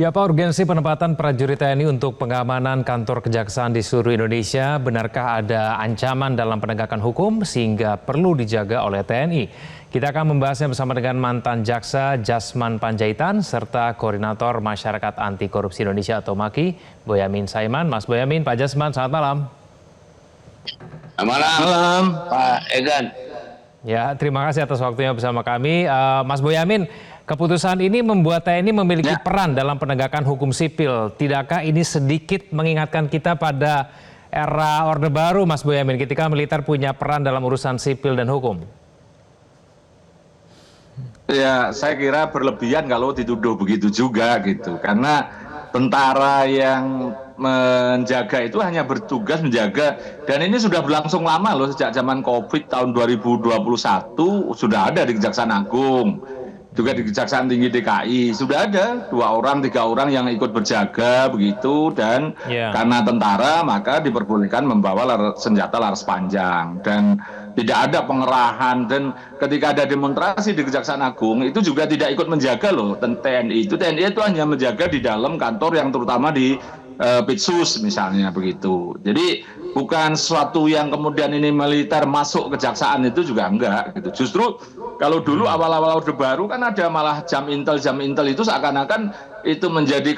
Ya Pak, urgensi penempatan prajurit TNI untuk pengamanan kantor kejaksaan di seluruh Indonesia, benarkah ada ancaman dalam penegakan hukum sehingga perlu dijaga oleh TNI? Kita akan membahasnya bersama dengan mantan jaksa Jasman Panjaitan serta Koordinator Masyarakat Anti Korupsi Indonesia atau MAKI, Boyamin Saiman. Mas Boyamin, Pak Jasman, selamat malam. Selamat malam, Pak Egan. Ya, terima kasih atas waktunya bersama kami. Mas Boyamin, keputusan ini membuat TNI memiliki peran dalam penegakan hukum sipil. Tidakkah ini sedikit mengingatkan kita pada era Orde Baru, Mas Boyamin, ketika militer punya peran dalam urusan sipil dan hukum? Ya, saya kira berlebihan kalau dituduh begitu juga gitu. Karena tentara yang menjaga itu hanya bertugas menjaga, dan ini sudah berlangsung lama loh, sejak zaman Covid tahun 2021 sudah ada di Kejaksaan Agung, juga di Kejaksaan Tinggi DKI sudah ada 2 orang 3 orang yang ikut berjaga begitu, dan karena tentara maka diperbolehkan membawa senjata laras panjang dan tidak ada pengerahan. Dan ketika ada demonstrasi di Kejaksaan Agung itu juga tidak ikut menjaga loh TNI itu hanya menjaga di dalam kantor yang terutama di Pitsus misalnya begitu. Jadi bukan sesuatu yang kemudian ini militer masuk kejaksaan, itu juga enggak gitu. Justru kalau dulu awal-awal Orde Baru kan ada malah jam intel itu seakan-akan itu menjadi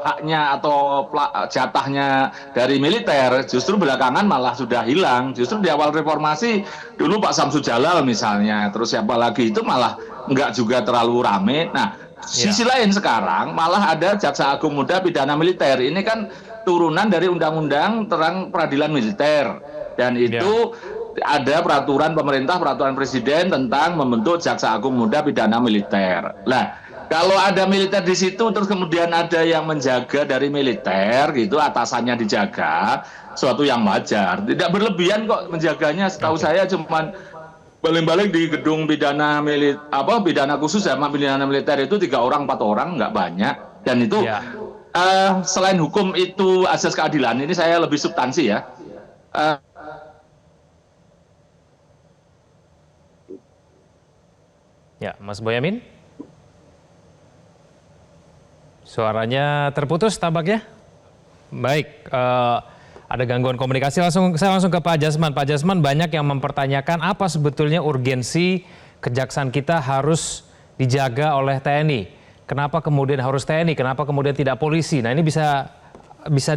haknya atau jatahnya dari militer. Justru belakangan malah sudah hilang. Justru di awal reformasi dulu Pak Samsud Jalal misalnya, terus siapa lagi itu malah enggak juga terlalu rame. Nah, sisi lain sekarang malah ada Jaksa Agung Muda Pidana Militer. Ini kan turunan dari Undang-Undang tentang Peradilan Militer, dan itu ada peraturan pemerintah, peraturan presiden tentang membentuk Jaksa Agung Muda Pidana Militer. Nah, kalau ada militer di situ terus kemudian ada yang menjaga dari militer gitu, atasannya dijaga, suatu yang wajar. Tidak berlebihan kok menjaganya. Setahu saya cuman paling-paling di gedung pidana pidana khusus sama pidana militer itu 3 orang 4 orang, nggak banyak. Dan itu selain hukum itu asas keadilan, ini saya lebih substansi ya. Ya, Mas Boyamin, suaranya terputus tampaknya. Baik. Ada gangguan komunikasi, saya langsung ke Pak Jasman. Pak Jasman, banyak yang mempertanyakan apa sebetulnya urgensi kejaksaan kita harus dijaga oleh TNI. Kenapa kemudian harus TNI, kenapa kemudian tidak polisi? Nah, ini bisa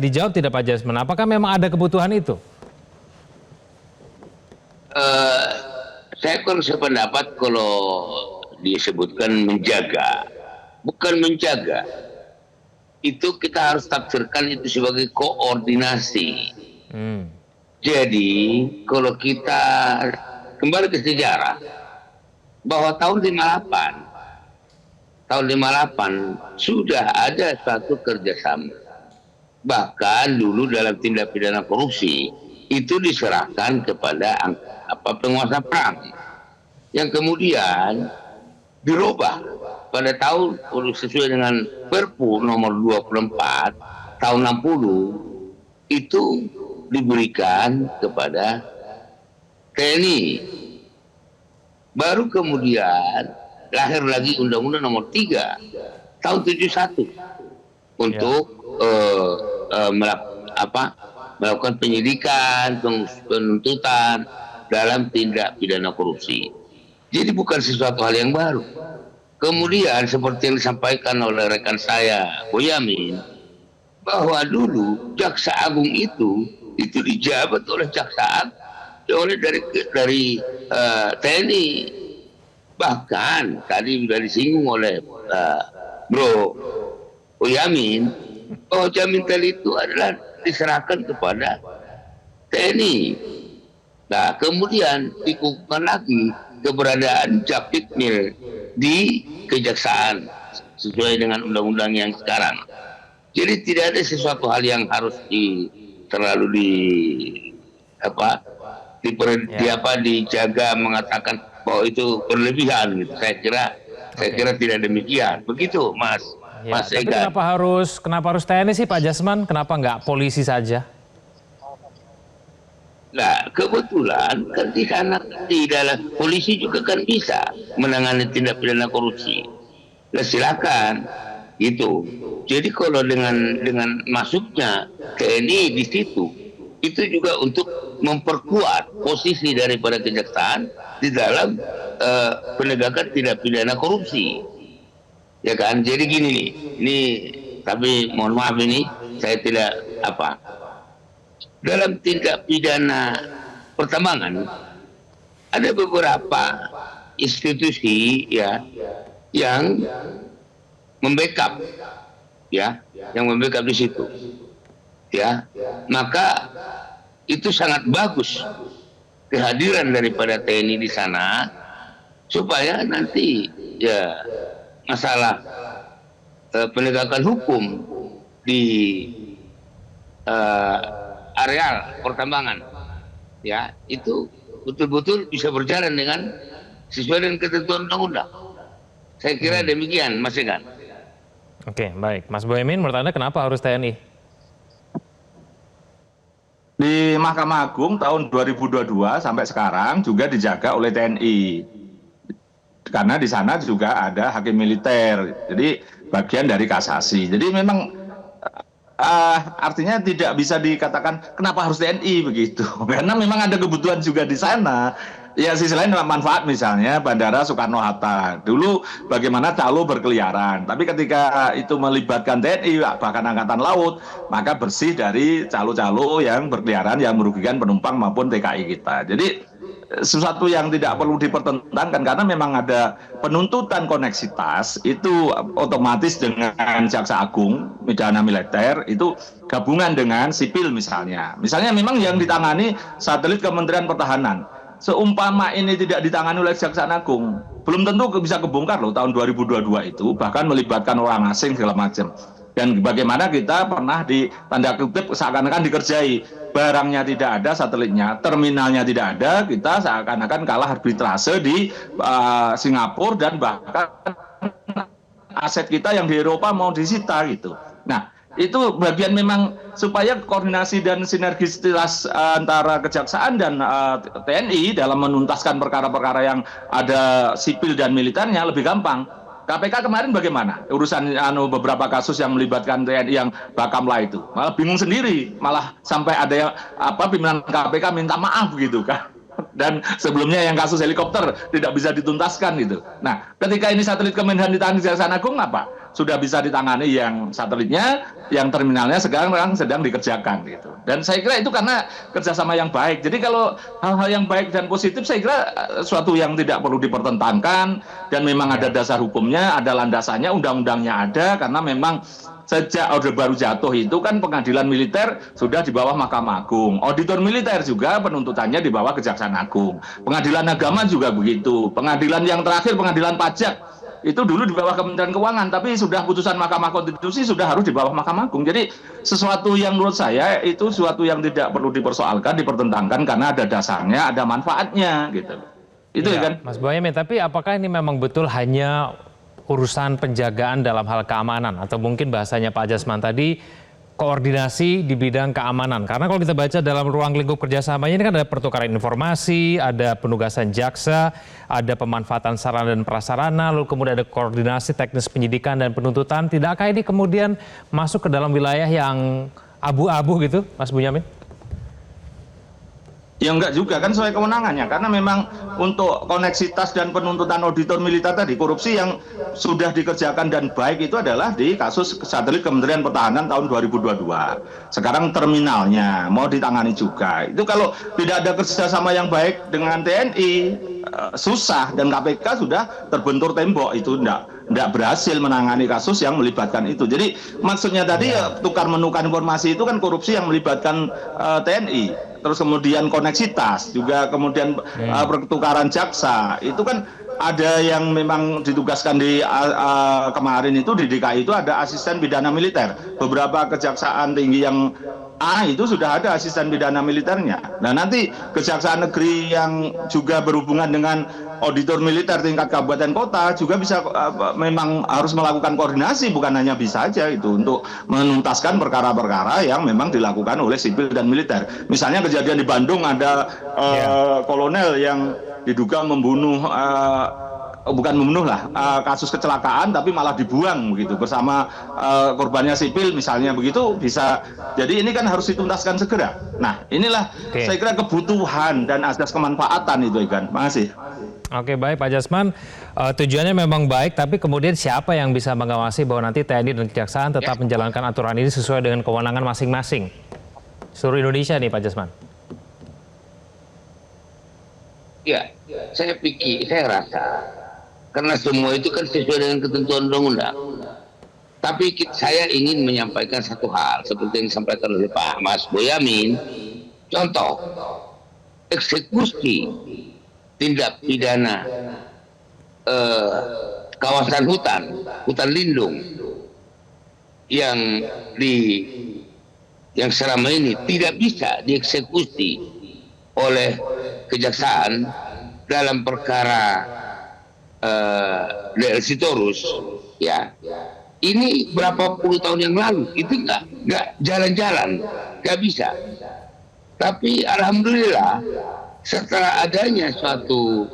dijawab tidak Pak Jasman? Apakah memang ada kebutuhan itu? Saya kurang sependapat kalau disebutkan menjaga. Bukan menjaga. Itu kita harus tafsirkan itu sebagai koordinasi. Jadi kalau kita kembali ke sejarah, bahwa tahun 58 sudah ada satu kerjasama. Bahkan dulu dalam tindak pidana korupsi itu diserahkan kepada penguasa perang, yang kemudian dirubah pada tahun sesuai dengan Perpu nomor 24 tahun 60 itu diberikan kepada TNI. Baru kemudian lahir lagi Undang-Undang nomor 3 tahun 71 untuk melakukan penyidikan, penuntutan dalam tindak pidana korupsi. Jadi bukan sesuatu hal yang baru. Kemudian seperti yang disampaikan oleh rekan saya Boyamin, bahwa dulu Jaksa Agung itu dijabat oleh Jaksa Agung dari TNI. Bahkan tadi sudah disinggung oleh Bro Boyamin, bahwa Jamintel itu adalah diserahkan kepada TNI. Nah, kemudian dikukuhkan lagi keberadaan Japitmil di kejaksaan sesuai dengan undang-undang yang sekarang. Jadi tidak ada sesuatu hal yang harus dijaga, mengatakan bahwa itu berlebihan gitu. Saya kira tidak demikian. Begitu, Mas. Mas Egan. Kenapa harus TNI sih, Pak Jasman? Kenapa nggak polisi saja? Nah, kebetulan kan di dalam polisi juga kan bisa menangani tindak pidana korupsi. Nah, silakan. Gitu. Jadi kalau dengan masuknya TNI di situ, itu juga untuk memperkuat posisi daripada kejaksaan di dalam penegakan tindak pidana korupsi, ya kan? Jadi gini nih, ini tapi mohon maaf ini saya tidak apa dalam tindak pidana pertambangan ada beberapa institusi ya yang membackup ya, yang membackup di situ ya, maka itu sangat bagus kehadiran daripada TNI di sana supaya nanti ya masalah penegakan hukum di areal pertambangan ya itu betul-betul bisa berjalan dengan sesuai dengan ketentuan undang-undang. Saya kira demikian, Mas Egan. Oke, baik. Mas Boyamin, menurut Anda kenapa harus TNI? Di Mahkamah Agung tahun 2022 sampai sekarang juga dijaga oleh TNI. Karena di sana juga ada hakim militer, jadi bagian dari kasasi. Jadi memang artinya tidak bisa dikatakan kenapa harus TNI begitu. Karena memang ada kebutuhan juga di sana. Ya sisi lain manfaat misalnya Bandara Soekarno-Hatta. Dulu bagaimana calo berkeliaran. Tapi ketika itu melibatkan TNI bahkan Angkatan Laut, maka bersih dari calo-calo yang berkeliaran yang merugikan penumpang maupun TKI kita. Jadi sesuatu yang tidak perlu dipertentangkan karena memang ada penuntutan koneksitas itu otomatis dengan Jaksa Agung, pidana militer itu gabungan dengan sipil misalnya. Misalnya memang yang ditangani satelit Kementerian Pertahanan. Seumpama ini tidak ditangani oleh Kejaksaan Agung, belum tentu bisa kebongkar loh tahun 2022 itu, bahkan melibatkan orang asing segala macam. Dan bagaimana kita pernah di tanda kutip seakan-akan dikerjai, barangnya tidak ada, satelitnya, terminalnya tidak ada, kita seakan-akan kalah arbitrase di Singapura dan bahkan aset kita yang di Eropa mau disita gitu. Nah, itu bagian memang supaya koordinasi dan sinergisitas antara kejaksaan dan TNI dalam menuntaskan perkara-perkara yang ada sipil dan militernya lebih gampang. KPK kemarin bagaimana urusan beberapa kasus yang melibatkan TNI yang Bakamla itu, malah bingung sendiri, malah sampai ada yang pimpinan KPK minta maaf gitu kan. Dan sebelumnya yang kasus helikopter tidak bisa dituntaskan gitu. Nah, ketika ini satelit Kemenhan ditangani Kejaksaan Agung apa? Sudah bisa ditangani yang satelitnya, yang terminalnya sekarang sedang dikerjakan gitu. Dan saya kira itu karena kerjasama yang baik. Jadi kalau hal-hal yang baik dan positif saya kira suatu yang tidak perlu dipertentangkan dan memang ada dasar hukumnya, ada landasannya, undang-undangnya ada karena memang sejak Orde Baru jatuh itu kan pengadilan militer sudah di bawah Mahkamah Agung. Auditor militer juga penuntutannya di bawah Kejaksaan Agung. Pengadilan agama juga begitu. Pengadilan yang terakhir, pengadilan pajak, itu dulu di bawah Kementerian Keuangan, tapi sudah putusan Mahkamah Konstitusi sudah harus di bawah Mahkamah Agung. Jadi sesuatu yang menurut saya itu sesuatu yang tidak perlu dipersoalkan, dipertentangkan karena ada dasarnya, ada manfaatnya gitu. Itu ya, kan? Mas Boyamin, tapi apakah ini memang betul hanya urusan penjagaan dalam hal keamanan atau mungkin bahasanya Pak Jasman tadi koordinasi di bidang keamanan? Karena kalau kita baca dalam ruang lingkup kerjasamanya ini kan ada pertukaran informasi, ada penugasan jaksa, ada pemanfaatan sarana dan prasarana, lalu kemudian ada koordinasi teknis penyidikan dan penuntutan. Tidakkah ini kemudian masuk ke dalam wilayah yang abu-abu gitu, Mas Bonyamin? Ya enggak juga kan sesuai kewenangannya karena memang untuk koneksitas dan penuntutan auditor militer tadi korupsi yang sudah dikerjakan dan baik itu adalah di kasus satelit Kementerian Pertahanan tahun 2022. Sekarang terminalnya mau ditangani juga. Itu kalau tidak ada kerjasama yang baik dengan TNI susah dan KPK sudah terbentur tembok itu enggak berhasil menangani kasus yang melibatkan itu. Jadi maksudnya tadi tukar menukar informasi itu kan korupsi yang melibatkan TNI. Terus kemudian koneksitas, juga kemudian pertukaran jaksa, itu kan ada yang memang ditugaskan di kemarin itu di DKI itu ada asisten pidana militer. Beberapa kejaksaan tinggi yang itu sudah ada asisten pidana militernya. Nah nanti kejaksaan negeri yang juga berhubungan dengan auditor militer tingkat kabupaten kota juga bisa memang harus melakukan koordinasi, bukan hanya bisa aja itu untuk menuntaskan perkara-perkara yang memang dilakukan oleh sipil dan militer. Misalnya kejadian di Bandung ada kolonel yang diduga membunuh bukan membunuh lah, kasus kecelakaan tapi malah dibuang begitu bersama korbannya sipil misalnya begitu bisa. Jadi ini kan harus dituntaskan segera. Nah inilah saya kira kebutuhan dan asas kemanfaatan itu kan. Makasih. Oke, baik Pak Jasman, tujuannya memang baik, tapi kemudian siapa yang bisa mengawasi bahwa nanti TNI dan Kejaksaan tetap menjalankan aturan ini sesuai dengan kewenangan masing-masing seluruh Indonesia nih Pak Jasman? Ya, saya rasa karena semua itu kan sesuai dengan ketentuan undang-undang. Tapi saya ingin menyampaikan satu hal seperti yang disampaikan oleh Pak Mas Boyamin. Contoh, eksekusi tindak pidana kawasan hutan lindung yang selama ini tidak bisa dieksekusi oleh kejaksaan dalam perkara DL Sitorus, ya. Ini berapa puluh tahun yang lalu itu nggak jalan-jalan, nggak bisa. Tapi alhamdulillah setelah adanya suatu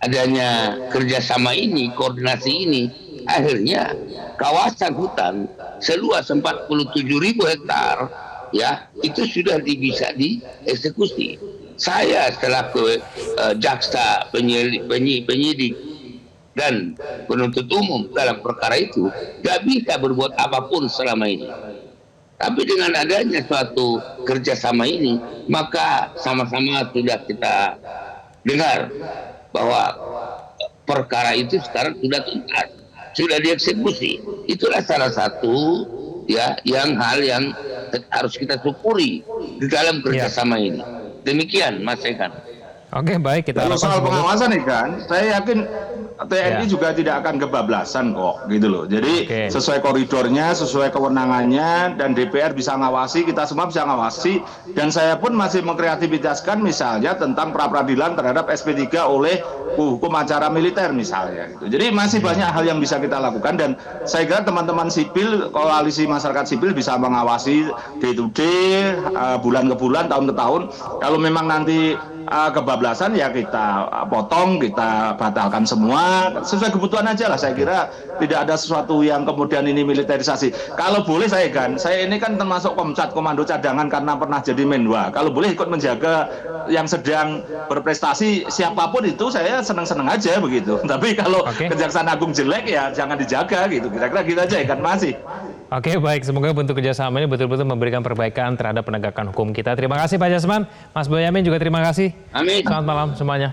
adanya kerjasama ini, koordinasi ini, akhirnya kawasan hutan seluas 47.000 hektar ya itu sudah bisa dieksekusi. Saya selaku jaksa penyidik dan penuntut umum dalam perkara itu nggak bisa berbuat apapun selama ini. Tapi dengan adanya suatu kerjasama ini, maka sama-sama sudah kita dengar bahwa perkara itu sekarang sudah tuntas, sudah dieksekusi. Itulah salah satu ya hal yang harus kita syukuri di dalam kerjasama ini. Demikian Mas Ekan. Oke, baik, kita kalau soal pengawasan nih kan, saya yakin TNI juga tidak akan kebablasan kok gitu loh. Jadi sesuai koridornya, sesuai kewenangannya, dan DPR bisa ngawasi, kita semua bisa ngawasi. Dan saya pun masih mengkreativitaskan misalnya tentang pra-peradilan terhadap SP3 oleh hukum acara militer misalnya. Gitu. Jadi masih banyak hal yang bisa kita lakukan dan saya kira teman-teman sipil, koalisi masyarakat sipil bisa mengawasi day to day, bulan ke bulan, tahun ke tahun. Kalau memang nanti kebablasan ya kita potong, kita batalkan semua sesuai kebutuhan aja lah. Saya kira tidak ada sesuatu yang kemudian ini militerisasi. Kalau boleh saya ini kan termasuk Komcat, komando cadangan karena pernah jadi Menwa. Kalau boleh ikut menjaga yang sedang berprestasi siapapun itu saya senang-senang aja begitu. Tapi kalau Kejaksaan Agung jelek ya jangan dijaga gitu. Kira-kira gitu aja kan masih. Oke, baik. Semoga bentuk kerjasama ini betul-betul memberikan perbaikan terhadap penegakan hukum kita. Terima kasih Pak Jasman. Mas Boyamin juga terima kasih. Amin. Selamat malam semuanya.